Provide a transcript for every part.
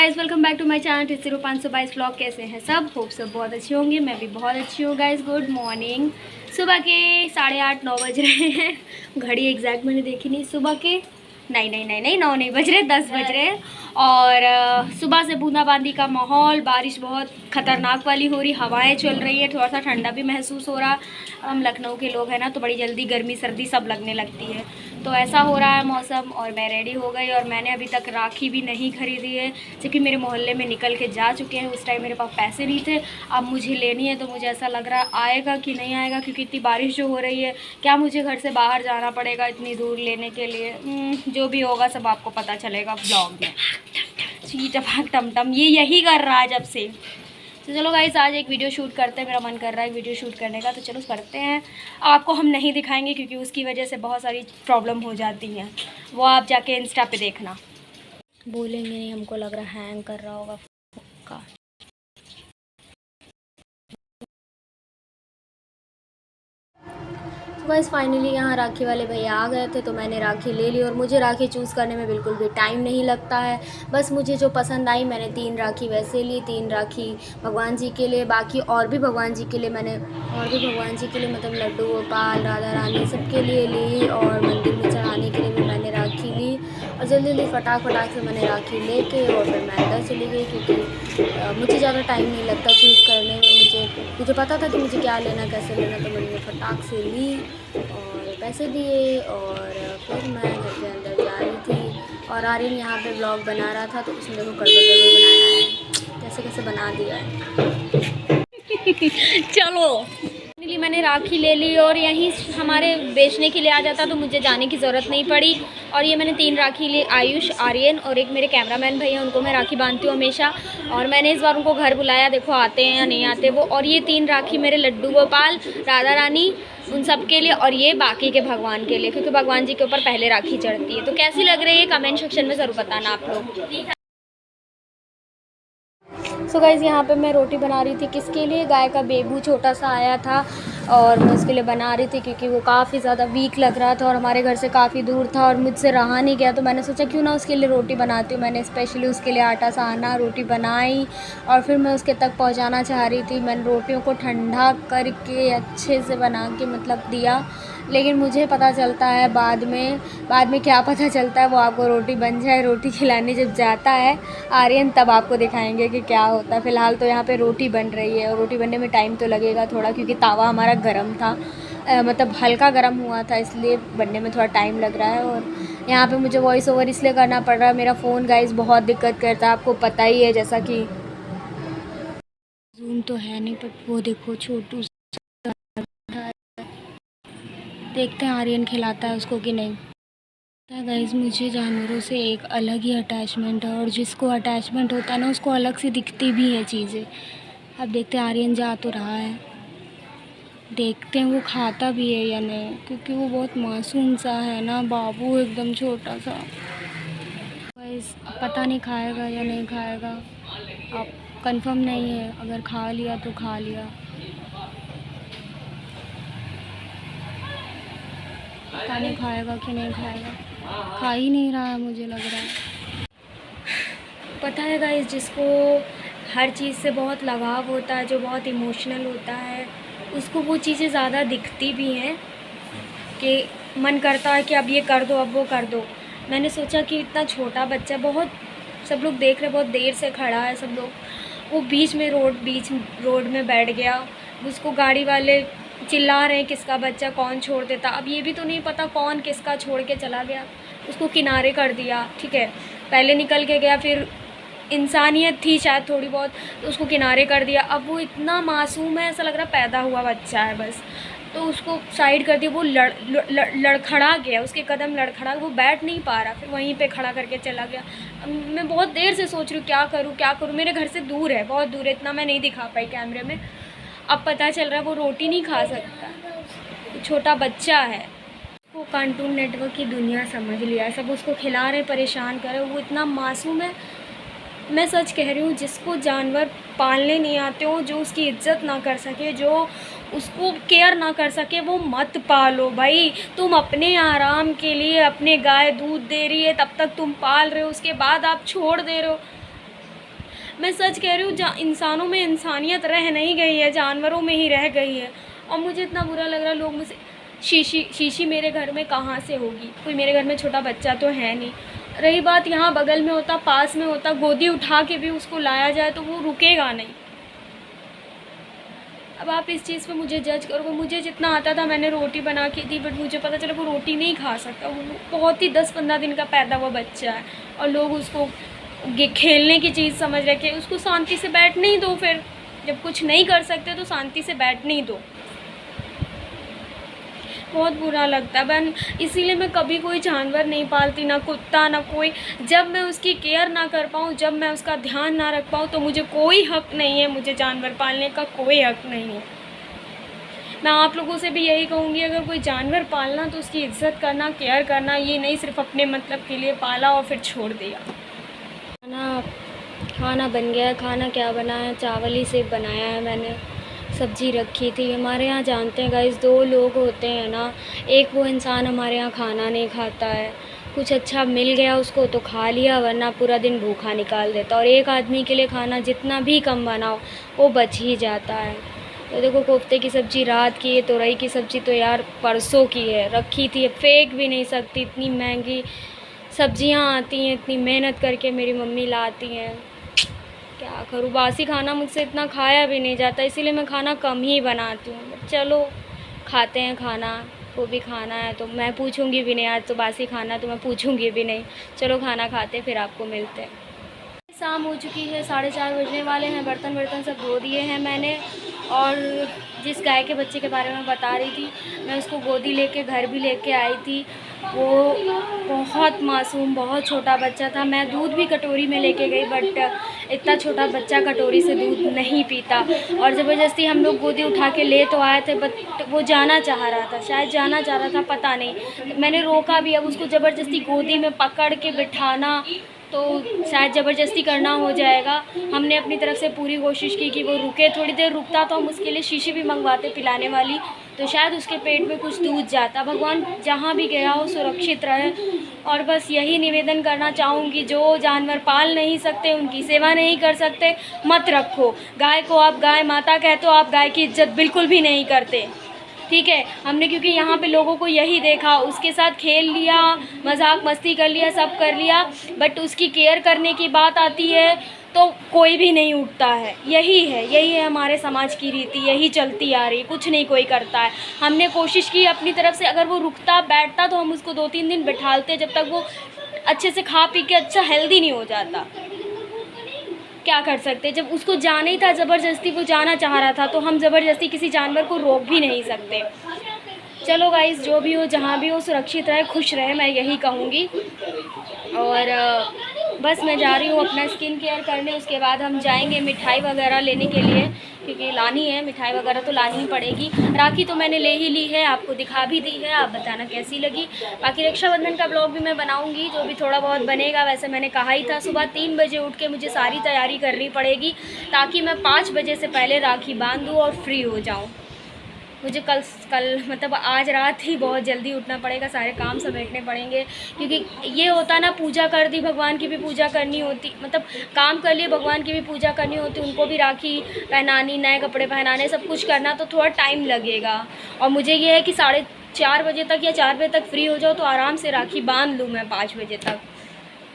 Guys welcome back to my channel 522 vlog. कैसे हैं सब? होप सब बहुत अच्छे होंगे। मैं भी बहुत अच्छी हूँ गाइज़। Good morning. सुबह के 8:30-9 बज रहे हैं। घड़ी एग्जैक्ट मैंने देखी नहीं। सुबह के नहीं 9 नहीं बज रहे, 10 बज रहे हैं। और सुबह से बूंदाबांदी का माहौल, बारिश बहुत ख़तरनाक वाली हो रही, हवाएं चल रही है, थोड़ा सा ठंडा भी महसूस हो रहा। हम लखनऊ के लोग हैं ना, तो बड़ी जल्दी गर्मी सर्दी सब लगने लगती है, तो ऐसा हो रहा है मौसम। और मैं रेडी हो गई और मैंने अभी तक राखी भी नहीं ख़रीदी है, क्योंकि मेरे मोहल्ले में निकल के जा चुके हैं। उस टाइम मेरे पास पैसे नहीं थे, अब मुझे लेनी है। तो मुझे ऐसा लग रहा है आएगा कि नहीं आएगा, क्योंकि इतनी बारिश जो हो रही है, क्या मुझे घर से बाहर जाना पड़ेगा इतनी दूर लेने के लिए। जो भी होगा सब आपको पता चलेगा ब्लॉग में। चीटपाक टमटम ये यही कर रहा है जब से। तो चलो गाइस, आज एक वीडियो शूट करते हैं। मेरा मन कर रहा है एक वीडियो शूट करने का, तो चलो करते हैं। आपको हम नहीं दिखाएंगे क्योंकि उसकी वजह से बहुत सारी प्रॉब्लम हो जाती हैं, वो आप जाके इंस्टा पे देखना। बोलेंगे नहीं, हमको लग रहा है हैंग कर रहा होगा का। तो गाइस फाइनली यहाँ राखी वाले भैया आ गए थे, तो मैंने राखी ले ली। और मुझे राखी चूज़ करने में बिल्कुल भी टाइम नहीं लगता है। बस मुझे जो पसंद आई, मैंने 3 राखी वैसे ली, 3 राखी भगवान जी के लिए, बाकी और भी भगवान जी के लिए मैंने, मतलब लड्डू गोपाल, राधा रानी सबके लिए ली। और मंदिर में चढ़ाने के लिए भी मैंने राखी ली। और जल्दी फटाक से मैंने राखी लेके और फिर मैं अंदर चली गई, क्योंकि मुझे ज़्यादा टाइम नहीं लगता चूज़ करने में। मुझे पता था कि मुझे क्या लेना कैसे लेना, तो मैंने फटाक से ली और पैसे दिए और फिर मैं घर के अंदर जा रही थी। और आर्यन यहाँ पे व्लॉग बना रहा था, तो उसने देखो गड़बड़ बनाया है, कैसे बना दिया है। चलो फाइनली मैंने राखी ले ली और यहीं हमारे बेचने के लिए आ जाता, तो मुझे जाने की ज़रूरत नहीं पड़ी। और ये मैंने 3 राखी ली, आयुष, आर्यन और एक मेरे कैमरामैन भैया, उनको मैं राखी बांधती हूँ हमेशा। और मैंने इस बार उनको घर बुलाया, देखो आते हैं या नहीं आते वो। और ये 3 राखी मेरे लड्डू गोपाल, राधा रानी, उन सब के लिए, और ये बाकी के भगवान के लिए, क्योंकि भगवान जी के ऊपर पहले राखी चढ़ती है। तो कैसी लग रही है कमेंट सेक्शन में ज़रूर बताना आप लोग। सो गाइज़ यहाँ पे मैं रोटी बना रही थी। किसके लिए? गाय का बेबू छोटा सा आया था और मैं उसके लिए बना रही थी, क्योंकि वो काफ़ी ज़्यादा वीक लग रहा था और हमारे घर से काफ़ी दूर था और मुझसे रहा नहीं गया। तो मैंने सोचा क्यों ना उसके लिए रोटी बनाती हूँ। मैंने स्पेशली उसके लिए आटा साना, रोटी बनाई और फिर मैं उसके तक पहुँचाना चाह रही थी। मैंने रोटियों को ठंडा करके अच्छे से बना के मतलब दिया, लेकिन मुझे पता चलता है बाद में क्या पता चलता है, वो आपको रोटी बन जाए। रोटी खिलाने जब जाता है आर्यन, तब आपको दिखाएंगे कि क्या होता है। फ़िलहाल तो यहाँ पे रोटी बन रही है और रोटी बनने में टाइम तो लगेगा थोड़ा, क्योंकि तावा हमारा गर्म था, मतलब हल्का गर्म हुआ था, इसलिए बनने में थोड़ा टाइम लग रहा है। और यहाँ पे मुझे वॉइस ओवर इसलिए करना पड़ रहा है, मेरा फ़ोन गाइस बहुत दिक्कत करता है, आपको पता ही है। जैसा कि जूम तो है नहीं, पर वो देखो छोटू, देखते हैं आर्यन खिलाता है उसको कि नहीं। गाइस मुझे जानवरों से एक अलग ही अटैचमेंट है, और जिसको अटैचमेंट होता है ना, उसको अलग से दिखती भी हैं चीज़ें। अब देखते हैं आर्यन जा तो रहा है, देखते हैं वो खाता भी है या नहीं, क्योंकि वो बहुत मासूम सा है ना बाबू, एकदम छोटा सा। गाइस पता नहीं खाएगा या नहीं खाएगा, अब कंफर्म नहीं है। अगर खा लिया तो खा लिया, पता नहीं खाएगा कि नहीं खाएगा। खा ही नहीं रहा है, मुझे लग रहा है। पता है गाइस, जिसको हर चीज़ से बहुत लगाव होता है, जो बहुत इमोशनल होता है, उसको वो चीज़ें ज़्यादा दिखती भी हैं, कि मन करता है कि अब ये कर दो, अब वो कर दो। मैंने सोचा कि इतना छोटा बच्चा, बहुत सब लोग देख रहे, बहुत देर से खड़ा है सब लोग, वो बीच रोड में बैठ गया। उसको गाड़ी वाले चिल्ला रहे हैं किसका बच्चा, कौन छोड़ देता। अब ये भी तो नहीं पता कौन किसका छोड़ के चला गया, उसको किनारे कर दिया, ठीक है, पहले निकल के गया, फिर इंसानियत थी शायद थोड़ी बहुत, तो उसको किनारे कर दिया। अब वो इतना मासूम है, ऐसा लग रहा पैदा हुआ बच्चा है बस, तो उसको साइड कर दिया। वो लड़खड़ा गया, उसके कदम लड़खड़ा, वो बैठ नहीं पा रहा, फिर वहीं पे खड़ा करके चला गया। मैं बहुत देर से सोच रही हूँ क्या करूँ। मेरे घर से दूर है, बहुत दूर है, इतना मैं नहीं दिखा पाई कैमरे में। अब पता चल रहा है वो रोटी नहीं खा सकता, छोटा बच्चा है। वो कार्टून नेटवर्क की दुनिया समझ लिया, सब उसको खिला रहे, परेशान कर रहे। वो इतना मासूम है, मैं सच कह रही हूँ। जिसको जानवर पालने नहीं आते हो, जो उसकी इज्जत ना कर सके, जो उसको केयर ना कर सके, वो मत पालो भाई। तुम अपने आराम के लिए, अपने गाय दूध दे रही है तब तक तुम पाल रहे हो, उसके बाद आप छोड़ दे रहे हो। मैं सच कह रही हूँ, इंसानों में इंसानियत रह नहीं गई है, जानवरों में ही रह गई है। और मुझे इतना बुरा लग रहा है, लोग मुझसे शीशी मेरे घर में कहाँ से होगी, कोई मेरे घर में छोटा बच्चा तो है नहीं। रही बात यहाँ बगल में होता, पास में होता, गोदी उठा के भी उसको लाया जाए तो वो रुकेगा नहीं। अब आप इस चीज़ पे मुझे जज करोगे। मुझे जितना आता था मैंने रोटी बना के दी, बट मुझे पता चला वो रोटी नहीं खा सकता। वो बहुत ही 10-15 दिन का पैदा हुआ बच्चा है और लोग उसको खेलने की चीज़ समझ रखे। उसको शांति से बैठने ही दो, फिर जब कुछ नहीं कर सकते तो शांति से बैठने ही दो। बहुत बुरा लगता है बहन, इसीलिए मैं कभी कोई जानवर नहीं पालती, ना कुत्ता ना कोई। जब मैं उसकी केयर ना कर पाऊँ, जब मैं उसका ध्यान ना रख पाऊँ, तो मुझे कोई हक़ नहीं है, मुझे जानवर पालने का कोई हक़ नहीं है। मैं आप लोगों से भी यही कहूँगी, अगर कोई जानवर पालना तो उसकी इज्जत करना, केयर करना, ये नहीं सिर्फ अपने मतलब के लिए पाला और फिर छोड़ दिया। खाना बन गया है। खाना क्या बना है, चावल ही से बनाया है मैंने, सब्ज़ी रखी थी। हमारे यहाँ जानते हैं गाइस, 2 लोग होते हैं ना, एक वो इंसान हमारे यहाँ खाना नहीं खाता है, कुछ अच्छा मिल गया उसको तो खा लिया, वरना पूरा दिन भूखा निकाल देता। और एक आदमी के लिए खाना जितना भी कम बनाओ वो बच ही जाता है। तो देखो, कोफ्ते की सब्ज़ी रात की है, तोरई की सब्ज़ी तो यार परसों की है, रखी थी, फेंक भी नहीं सकती। इतनी महंगी सब्ज़ियाँ आती हैं, इतनी मेहनत करके मेरी मम्मी लाती हैं, क्या करूँ। बासी खाना मुझसे इतना खाया भी नहीं जाता, इसीलिए मैं खाना कम ही बनाती हूँ। चलो खाते हैं खाना, वो भी खाना है तो मैं पूछूंगी भी नहीं, आज तो बासी खाना तो मैं पूछूंगी भी नहीं। चलो खाना खाते फिर आपको मिलते हैं। शाम हो चुकी है, 4:30 बजने वाले हैं। बर्तन सब धो दिए हैं मैंने। और जिस गाय के बच्चे के बारे में बता रही थी, मैं उसको गोदी लेके घर भी लेके आई थी। वो बहुत मासूम, बहुत छोटा बच्चा था। मैं दूध भी कटोरी में लेके गई, बट इतना छोटा बच्चा कटोरी से दूध नहीं पीता। और ज़बरदस्ती हम लोग गोदी उठा के ले तो आए थे, बट वो जाना चाह रहा था, शायद जाना चाह रहा था, पता नहीं। मैंने रोका भी। अब उसको ज़बरदस्ती गोदी में पकड़ के बिठाना तो शायद ज़बरदस्ती करना हो जाएगा। हमने अपनी तरफ से पूरी कोशिश की कि वो रुके। थोड़ी देर रुकता तो हम उसके लिए शीशी भी मंगवाते पिलाने वाली, तो शायद उसके पेट में कुछ दूध जाता। भगवान जहाँ भी गया हो सुरक्षित रहे। और बस यही निवेदन करना चाहूँगी, जो जानवर पाल नहीं सकते, उनकी सेवा नहीं कर सकते, मत रखो। गाय को आप गाय माता कहते हो, आप गाय की इज्जत बिल्कुल भी नहीं करते, ठीक है। हमने क्योंकि यहाँ पे लोगों को यही देखा, उसके साथ खेल लिया, मजाक मस्ती कर लिया, सब कर लिया, बट उसकी केयर करने की बात आती है तो कोई भी नहीं उठता है। यही है हमारे समाज की रीति, यही चलती आ रही, कुछ नहीं कोई करता है। हमने कोशिश की अपनी तरफ से, अगर वो रुकता बैठता तो हम उसको 2-3 दिन बिठालते, जब तक वो अच्छे से खा पी के अच्छा हेल्दी नहीं हो जाता। क्या कर सकते, जब उसको जाना ही था, ज़बरदस्ती वो जाना चाह रहा था, तो हम ज़बरदस्ती किसी जानवर को रोक भी नहीं सकते। चलो गाइस, जो भी हो जहाँ भी हो सुरक्षित रहे, खुश रहे, मैं यही कहूँगी। और बस मैं जा रही हूँ अपना स्किन केयर करने। उसके बाद हम जाएंगे मिठाई वगैरह लेने के लिए, क्योंकि लानी है मिठाई वगैरह तो लानी ही पड़ेगी। राखी तो मैंने ले ही ली है, आपको दिखा भी दी है, आप बताना कैसी लगी। बाकी रक्षाबंधन का ब्लॉग भी मैं बनाऊंगी, जो भी थोड़ा बहुत बनेगा। वैसे मैंने कहा ही था सुबह 3 बजे उठ के मुझे सारी तैयारी करनी पड़ेगी, ताकि मैं 5 बजे से पहले राखी बांध दूँ और फ्री हो जाऊँ। मुझे कल मतलब आज रात ही बहुत जल्दी उठना पड़ेगा, सारे काम समेटने पड़ेंगे, क्योंकि ये होता ना, पूजा कर दी, भगवान की भी पूजा करनी होती, मतलब काम कर लिए, भगवान की भी पूजा करनी होती, उनको भी राखी पहनानी, नए कपड़े पहनाने, सब कुछ करना, तो थोड़ा टाइम लगेगा। और मुझे ये है कि 4:30 बजे तक या 4 बजे तक फ्री हो जाओ तो आराम से राखी बांध लूँ मैं 5 बजे तक।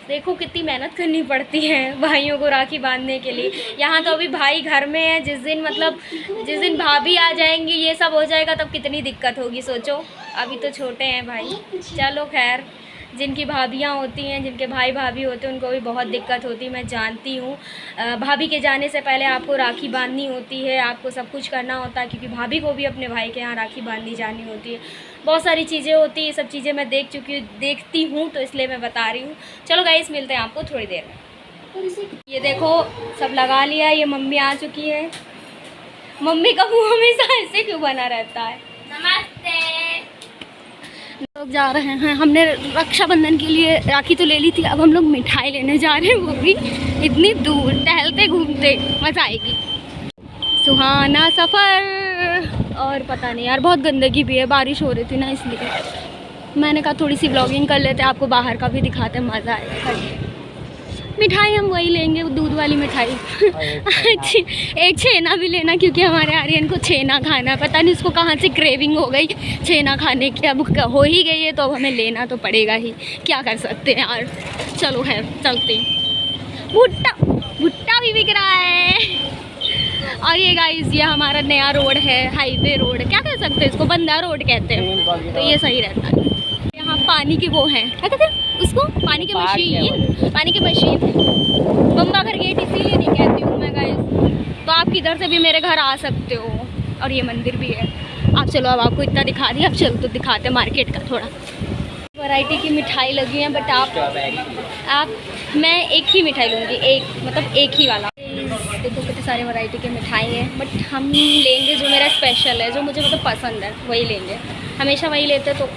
देखो कितनी मेहनत करनी पड़ती है भाइयों को राखी बांधने के लिए। यहाँ तो अभी भाई घर में है, जिस दिन भाभी आ जाएंगी, ये सब हो जाएगा, तब कितनी दिक्कत होगी सोचो। अभी तो छोटे हैं भाई। चलो खैर, जिनकी भाभियाँ होती हैं, जिनके भाई भाभी होते हैं, उनको भी बहुत दिक्कत होती है, मैं जानती हूँ। भाभी के जाने से पहले आपको राखी बांधनी होती है, आपको सब कुछ करना होता है, क्योंकि भाभी को भी अपने भाई के यहाँ राखी बांधनी जानी होती है। बहुत सारी चीज़ें होती हैं, ये सब चीज़ें मैं देखती हूँ, तो इसलिए मैं बता रही हूँ। चलो गाइस, मिलते हैं आपको थोड़ी देर में। ये देखो सब लगा लिया, ये मम्मी आ चुकी है। मम्मी का मुँह हमेशा ऐसे क्यों बना रहता है। नमस्ते। लोग जा रहे हैं, हमने रक्षाबंधन के लिए राखी तो ले ली थी, अब हम लोग मिठाई लेने जा रहे हैं, वो भी इतनी दूर, टहलते घूमते, मज़ा आएगी। सुहाना सफ़र। और पता नहीं यार, बहुत गंदगी भी है, बारिश हो रही थी ना, इसलिए मैंने कहा थोड़ी सी व्लॉगिंग कर लेते, आपको बाहर का भी दिखाते, मज़ा आएगा। मिठाई हम वही लेंगे, दूध वाली वाली मिठाई। अच्छी, एक छेना भी लेना क्योंकि हमारे आर्यन को छेना खाना है। पता नहीं उसको कहाँ से क्रेविंग हो गई छेना खाने की। अब हो ही गई है तो अब हमें लेना तो पड़ेगा ही, क्या कर सकते हैं यार। चलो खैर चलते हैं। भुट्टा भुट्टा भी बिक रहा है। और ये गाइस ये हमारा नया रोड है, हाईवे रोड क्या कह सकते हैं इसको, बंदा रोड कहते हैं, तो ये सही रहता है। यहाँ पानी के वो हैं, क्या कहते हैं उसको, पानी की मशीन, पानी की मशीन बम्बा घर गेट इसीलिए नहीं कहती हूँ मैं गाइस। तो आप किधर से भी मेरे घर आ सकते हो। और ये मंदिर भी है। आप चलो, अब आपको इतना दिखा दिया, अब चलो तो दिखाते हैं मार्केट का थोड़ा। वैरायटी की मिठाई लगी है, बट आप मैं एक ही मिठाई लूँगी, एक मतलब एक ही वाला। देखो कितने सारे वैरायटी के मिठाई हैं, बट हम लेंगे जो मेरा स्पेशल है, जो मुझे मतलब पसंद है वही लेंगे। हमेशा वही लेते तो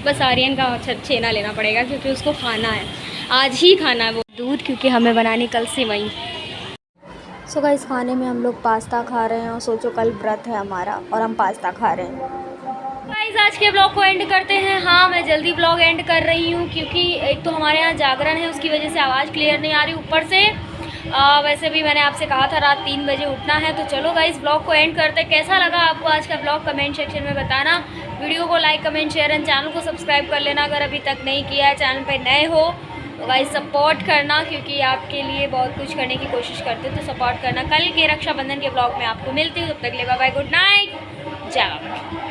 बस आर्यन का छेना लेना पड़ेगा क्योंकि उसको खाना है, आज ही खाना है वो दूध, क्योंकि हमें बनानी कल सेवई। सो गाइस खाने में हम लोग पास्ता खा रहे हैं और सोचो कल व्रत है हमारा और हम पास्ता खा रहे हैं। गाइस आज के ब्लॉग को एंड करते हैं। हाँ मैं जल्दी ब्लॉग एंड कर रही हूँ क्योंकि एक तो हमारे यहाँ जागरण है, उसकी वजह से आवाज़ क्लियर नहीं आ रही। ऊपर से वैसे भी मैंने आपसे कहा था रात 3 बजे उठना है। तो चलो गाइस ब्लॉग को एंड करते। कैसा लगा आपको आज का ब्लॉग कमेंट सेक्शन में बताना। वीडियो को like comment share and channel को सब्सक्राइब कर लेना अगर अभी तक नहीं किया है। चैनल पे नए हो तो गाइस सपोर्ट करना, क्योंकि आपके लिए बहुत कुछ करने की कोशिश करते हैं, तो सपोर्ट करना। कल के रक्षाबंधन के ब्लॉग में आपको मिलती हूँ, तब तक के लिए बाय बाय, गुड नाइट, जय बाबा।